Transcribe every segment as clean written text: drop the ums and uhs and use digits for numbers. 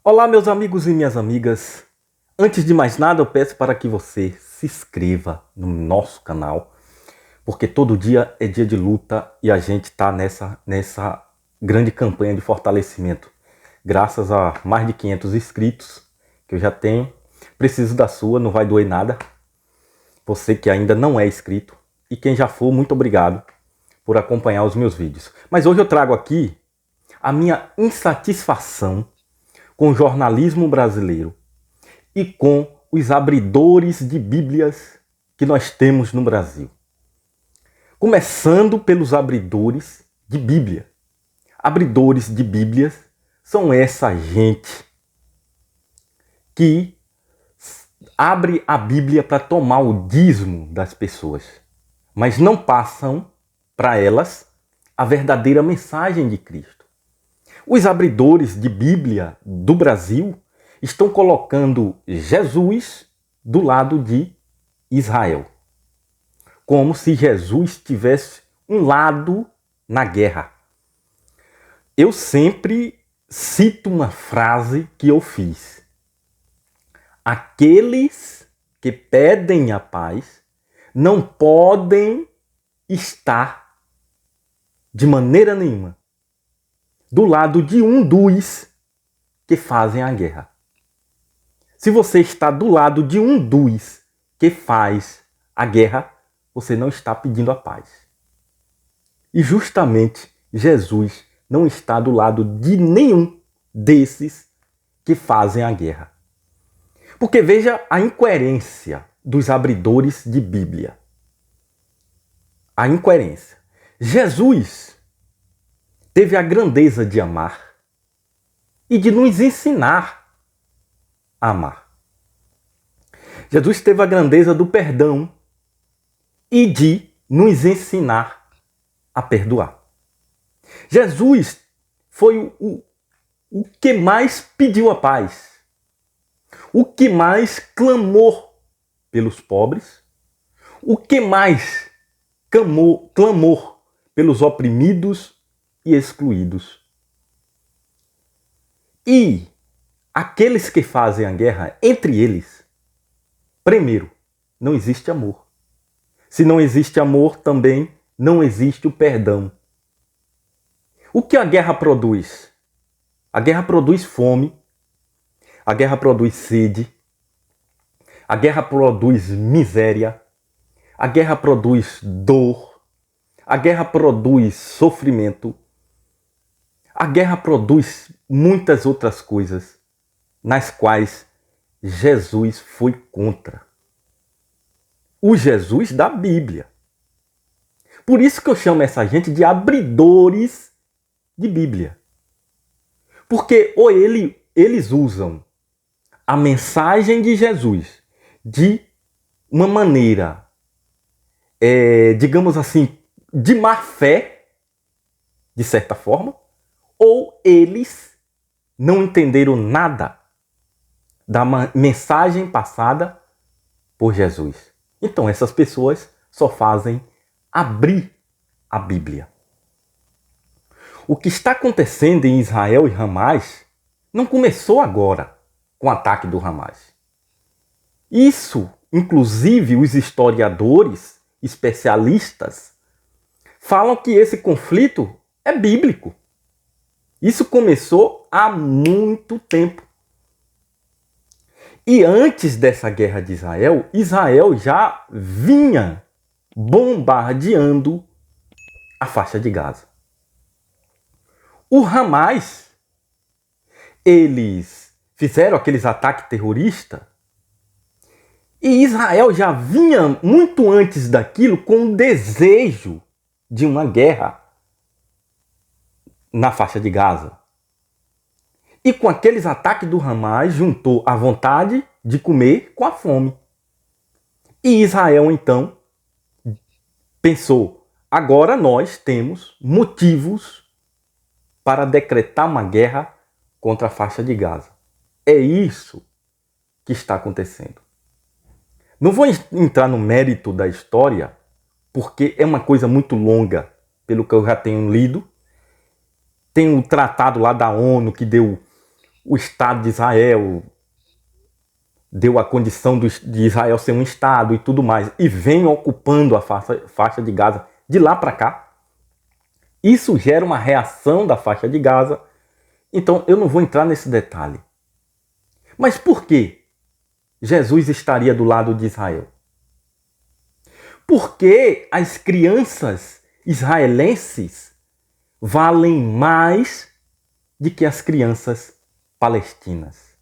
Olá, meus amigos e minhas amigas. Antes de mais nada, eu peço para que você se inscreva no nosso canal, porque todo dia é dia de luta e a gente está nessa grande campanha de fortalecimento. Graças a mais de 500 inscritos que eu já tenho, preciso da sua, não vai doer nada. Você que ainda não é inscrito e quem já for, muito obrigado por acompanhar os meus vídeos. Mas hoje eu trago aqui a minha insatisfação com o jornalismo brasileiro e com os abridores de Bíblias que nós temos no Brasil. Começando pelos abridores de Bíblia. Abridores de Bíblias são essa gente que abre a Bíblia para tomar o dízimo das pessoas, mas não passam para elas a verdadeira mensagem de Cristo. Os abridores de Bíblia do Brasil estão colocando Jesus do lado de Israel, como se Jesus tivesse um lado na guerra. Eu sempre cito uma frase que eu fiz: aqueles que pedem a paz não podem estar de maneira nenhuma do lado de um dos que fazem a guerra. Se você está do lado de um dos que faz a guerra, você não está pedindo a paz. E justamente Jesus não está do lado de nenhum desses que fazem a guerra. Porque veja a incoerência dos abridores de Bíblia. A incoerência. Jesus teve a grandeza de amar e de nos ensinar a amar. Jesus teve a grandeza do perdão e de nos ensinar a perdoar. Jesus foi o que mais pediu a paz, o que mais clamou pelos pobres, o que mais clamou pelos oprimidos e excluídos. E aqueles que fazem a guerra, entre eles, primeiro, não existe amor. Se não existe amor, também não existe o perdão. O que a guerra produz? A guerra produz fome, a guerra produz sede, a guerra produz miséria, a guerra produz dor, a guerra produz sofrimento. A guerra produz muitas outras coisas, nas quais Jesus foi contra. O Jesus da Bíblia. Por isso que eu chamo essa gente de abridores de Bíblia. Porque ou eles usam a mensagem de Jesus de uma maneira, digamos assim, de má fé, de certa forma, ou eles não entenderam nada da mensagem passada por Jesus. Então essas pessoas só fazem abrir a Bíblia. O que está acontecendo em Israel e Hamas não começou agora com o ataque do Hamas. Isso, inclusive, os historiadores, especialistas, falam que esse conflito é bíblico. Isso começou há muito tempo. E antes dessa guerra de Israel, Israel já vinha bombardeando a faixa de Gaza. O Hamas, eles fizeram aqueles ataques terroristas e Israel já vinha muito antes daquilo com o desejo de uma guerra na faixa de Gaza. E com aqueles ataques do Hamas, juntou a vontade de comer com a fome. E Israel, então, pensou, agora nós temos motivos para decretar uma guerra contra a faixa de Gaza. É isso que está acontecendo. Não vou entrar no mérito da história, porque é uma coisa muito longa, pelo que eu já tenho lido. Tem um tratado lá da ONU que deu o Estado de Israel deu a condição de Israel ser um Estado e tudo mais, e vem ocupando a faixa de Gaza de lá para cá, isso gera uma reação da faixa de Gaza. Então eu não vou entrar nesse detalhe. Mas por que Jesus estaria do lado de Israel? Porque as crianças israelenses valem mais do que as crianças palestinas.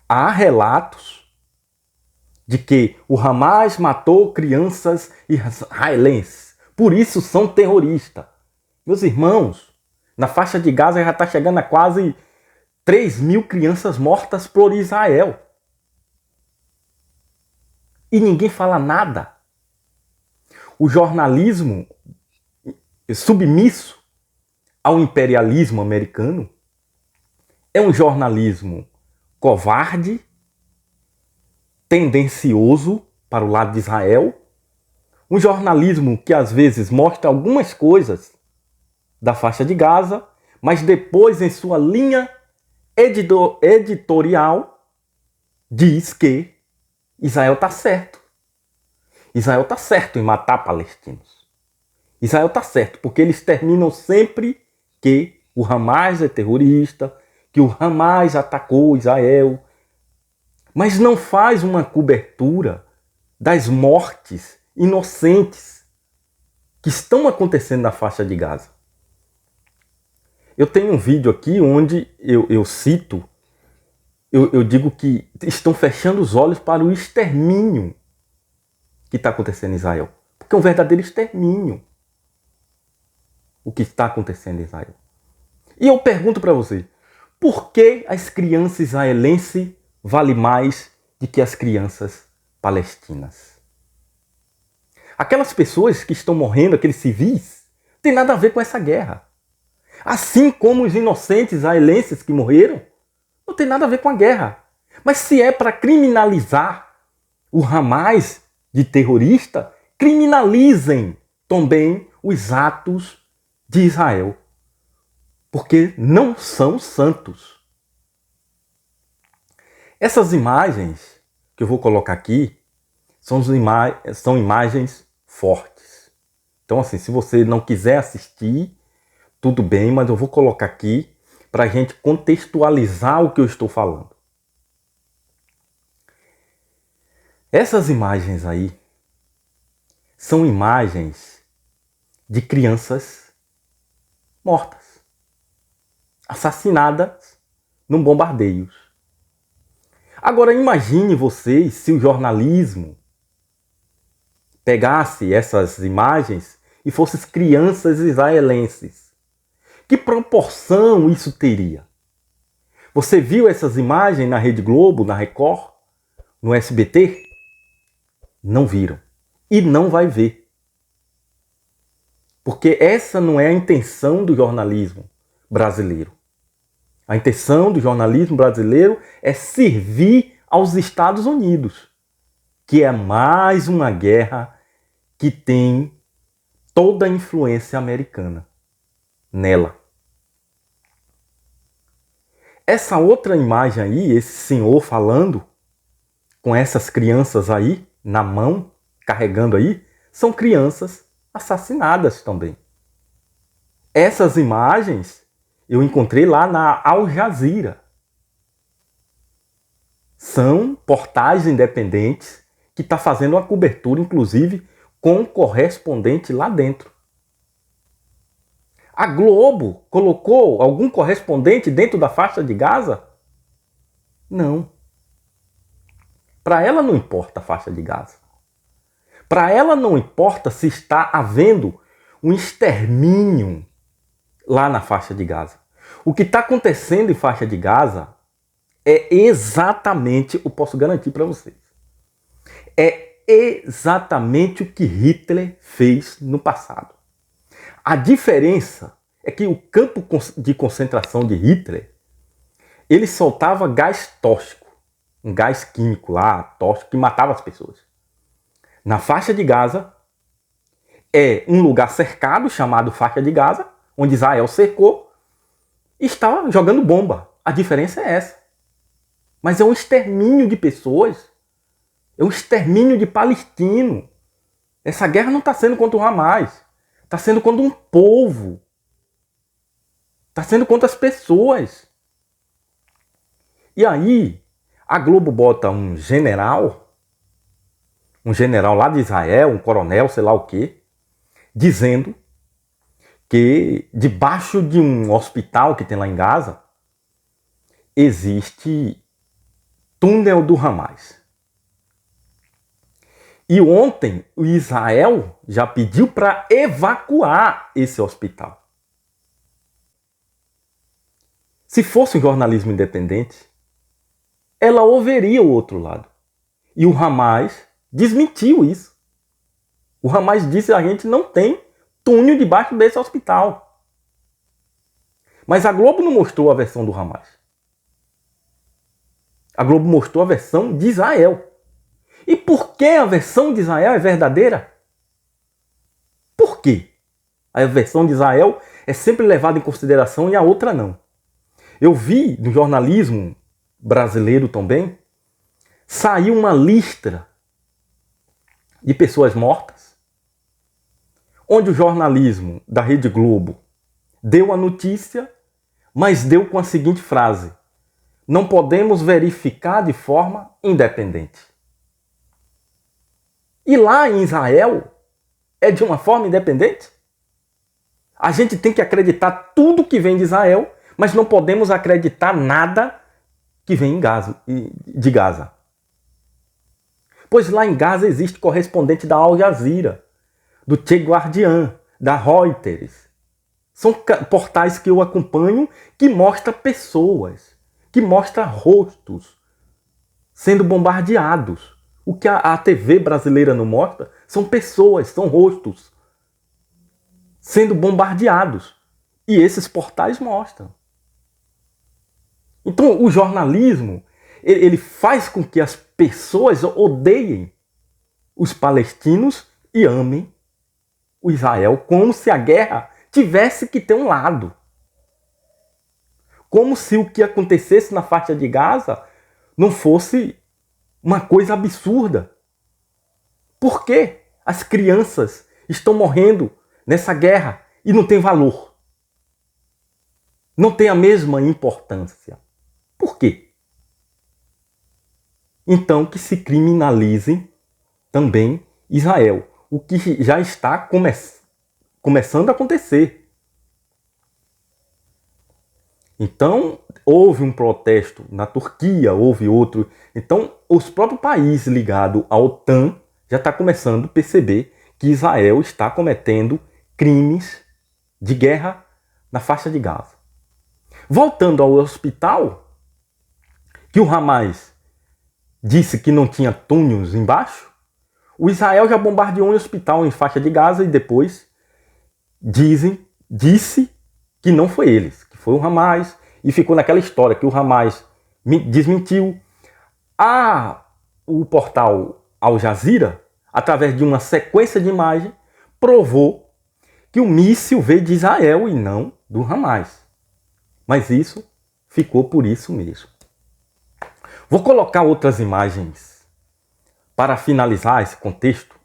Há relatos de que o Hamas matou crianças israelenses, por isso são terroristas. Meus irmãos, na faixa de Gaza já está chegando a quase 3.000 crianças mortas por Israel. E ninguém fala nada. O jornalismo submisso ao imperialismo americano é um jornalismo covarde, tendencioso para o lado de Israel, um jornalismo que às vezes mostra algumas coisas da faixa de Gaza, mas depois em sua linha editorial diz que Israel está certo. Israel está certo em matar palestinos. Israel está certo, porque eles terminam sempre que o Hamas é terrorista, que o Hamas atacou Israel, mas não faz uma cobertura das mortes inocentes que estão acontecendo na faixa de Gaza. Eu tenho um vídeo aqui onde eu cito, eu digo que estão fechando os olhos para o extermínio que está acontecendo em Israel. Porque é um verdadeiro extermínio o que está acontecendo em Israel. E eu pergunto para você, por que as crianças israelenses valem mais do que as crianças palestinas? Aquelas pessoas que estão morrendo, aqueles civis, não tem nada a ver com essa guerra. Assim como os inocentes israelenses que morreram, não tem nada a ver com a guerra. Mas se é para criminalizar o Hamas de terrorista, criminalizem também os atos de Israel. Porque não são santos. Essas imagens que eu vou colocar aqui são imagens fortes. Então, assim, se você não quiser assistir, tudo bem, mas eu vou colocar aqui para a gente contextualizar o que eu estou falando. Essas imagens aí são imagens de crianças mortas, assassinadas num bombardeio. Agora imagine vocês se o jornalismo pegasse essas imagens e fossem crianças israelenses. Que proporção isso teria? Você viu essas imagens na Rede Globo, na Record, no SBT? Não viram. E não vai ver. Porque essa não é a intenção do jornalismo brasileiro. A intenção do jornalismo brasileiro é servir aos Estados Unidos, que é mais uma guerra que tem toda a influência americana nela. Essa outra imagem aí, esse senhor falando com essas crianças aí na mão, carregando aí, são crianças assassinadas também. Essas imagens eu encontrei lá na Al Jazeera. São portais independentes que estão fazendo uma cobertura, inclusive, com um correspondente lá dentro. A Globo colocou algum correspondente dentro da faixa de Gaza? Não. Para ela não importa a faixa de Gaza. Para ela não importa se está havendo um extermínio lá na faixa de Gaza. O que está acontecendo em faixa de Gaza é exatamente, eu posso garantir para vocês, é exatamente o que Hitler fez no passado. A diferença é que o campo de concentração de Hitler, ele soltava gás tóxico, um gás químico lá, tóxico, que matava as pessoas. Na faixa de Gaza, é um lugar cercado, chamado faixa de Gaza, onde Israel cercou e estava jogando bomba. A diferença é essa. Mas é um extermínio de pessoas. É um extermínio de palestino. Essa guerra não está sendo contra o Hamas. Está sendo contra um povo. Está sendo contra as pessoas. E aí, a Globo bota um general lá de Israel, um coronel, sei lá o quê, dizendo que debaixo de um hospital que tem lá em Gaza, existe túnel do Hamas. E ontem o Israel já pediu para evacuar esse hospital. Se fosse um jornalismo independente, ela ouviria o outro lado. E o Hamas desmentiu isso. O Hamas disse que a gente não tem túnel debaixo desse hospital. Mas a Globo não mostrou a versão do Hamas. A Globo mostrou a versão de Israel. E por que a versão de Israel é verdadeira? Por quê? A versão de Israel é sempre levada em consideração e a outra não. Eu vi no jornalismo brasileiro também, saiu uma lista de pessoas mortas, onde o jornalismo da Rede Globo deu a notícia, mas deu com a seguinte frase: não podemos verificar de forma independente. E lá em Israel é de uma forma independente? A gente tem que acreditar tudo que vem de Israel, mas não podemos acreditar nada que vem de Gaza. Pois lá em Gaza existe correspondente da Al Jazeera, do Che Guardian, da Reuters. São portais que eu acompanho que mostram pessoas, que mostram rostos sendo bombardeados. O que a TV brasileira não mostra são pessoas, são rostos sendo bombardeados. E esses portais mostram. Então o jornalismo, ele faz com que as pessoas odeiem os palestinos e amem o Israel, como se a guerra tivesse que ter um lado. Como se o que acontecesse na faixa de Gaza não fosse uma coisa absurda. Por que as crianças estão morrendo nessa guerra e não tem valor? Não tem a mesma importância. Por quê? Então que se criminalizem também Israel, o que já está começando a acontecer. Então, houve um protesto na Turquia, houve outro. Então, os próprios países ligados à OTAN já estão começando a perceber que Israel está cometendo crimes de guerra na faixa de Gaza. Voltando ao hospital, que o Hamas disse que não tinha túneis embaixo, o Israel já bombardeou um hospital em faixa de Gaza e depois disse que não foi eles, que foi o Hamas, e ficou naquela história que o Hamas desmentiu. O portal Al Jazeera, através de uma sequência de imagens, provou que o míssil veio de Israel e não do Hamas. Mas isso ficou por isso mesmo. Vou colocar outras imagens para finalizar esse contexto,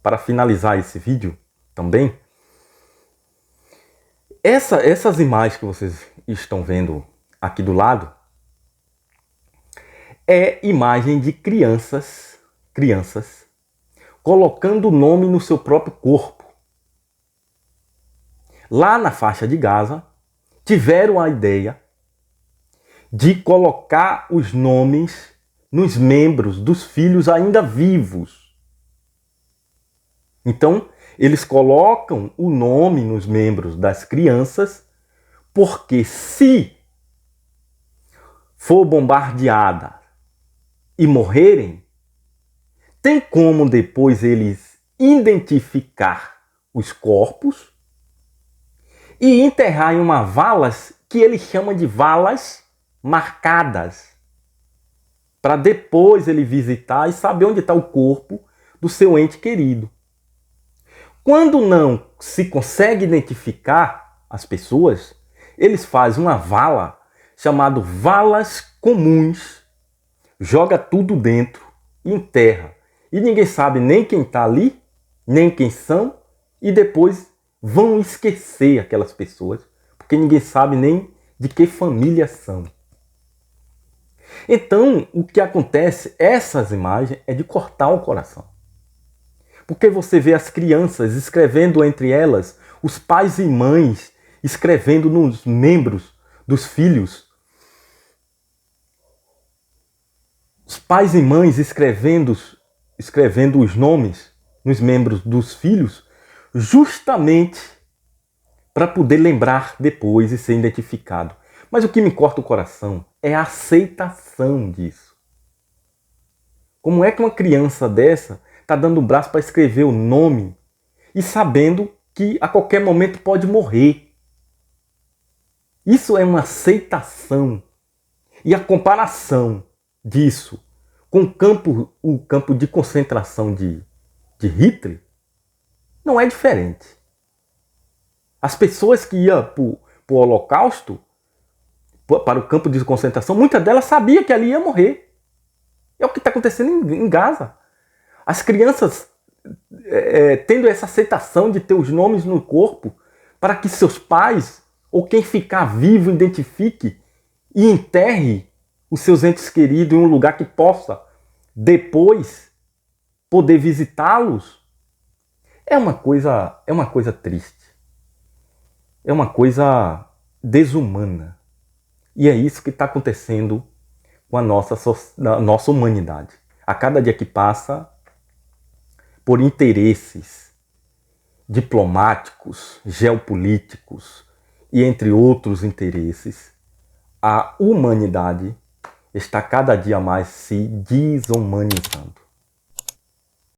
para finalizar esse vídeo também. Essas imagens que vocês estão vendo aqui do lado é imagem de crianças colocando o nome no seu próprio corpo. Lá na faixa de Gaza, tiveram a ideia de colocar os nomes nos membros dos filhos ainda vivos. Então, eles colocam o nome nos membros das crianças, porque se for bombardeada e morrerem, tem como depois eles identificar os corpos e enterrar em uma valas que ele chama de valas marcadas, para depois ele visitar e saber onde está o corpo do seu ente querido. Quando não se consegue identificar as pessoas, eles fazem uma vala chamado valas comuns, joga tudo dentro e enterra. E ninguém sabe nem quem está ali, nem quem são, e depois vão esquecer aquelas pessoas, porque ninguém sabe nem de que família são. Então, o que acontece, essas imagens, é de cortar o coração. Porque você vê as crianças escrevendo entre elas, os pais e mães escrevendo nos membros dos filhos. Os pais e mães escrevendo os nomes nos membros dos filhos, justamente para poder lembrar depois e ser identificado. Mas o que me corta o coração é a aceitação disso. Como é que uma criança dessa está dando o braço para escrever o nome e sabendo que a qualquer momento pode morrer? Isso é uma aceitação. E a comparação disso com o campo de concentração de Hitler não é diferente. As pessoas que iam para o Holocausto, para o campo de concentração, muitas delas sabiam que ali ia morrer. É o que está acontecendo em Gaza. As crianças tendo essa aceitação de ter os nomes no corpo para que seus pais ou quem ficar vivo identifique e enterre os seus entes queridos em um lugar que possa depois poder visitá-los. É uma coisa triste. É uma coisa desumana. E é isso que está acontecendo com a nossa humanidade. A cada dia que passa, por interesses diplomáticos, geopolíticos e entre outros interesses, a humanidade está cada dia mais se desumanizando.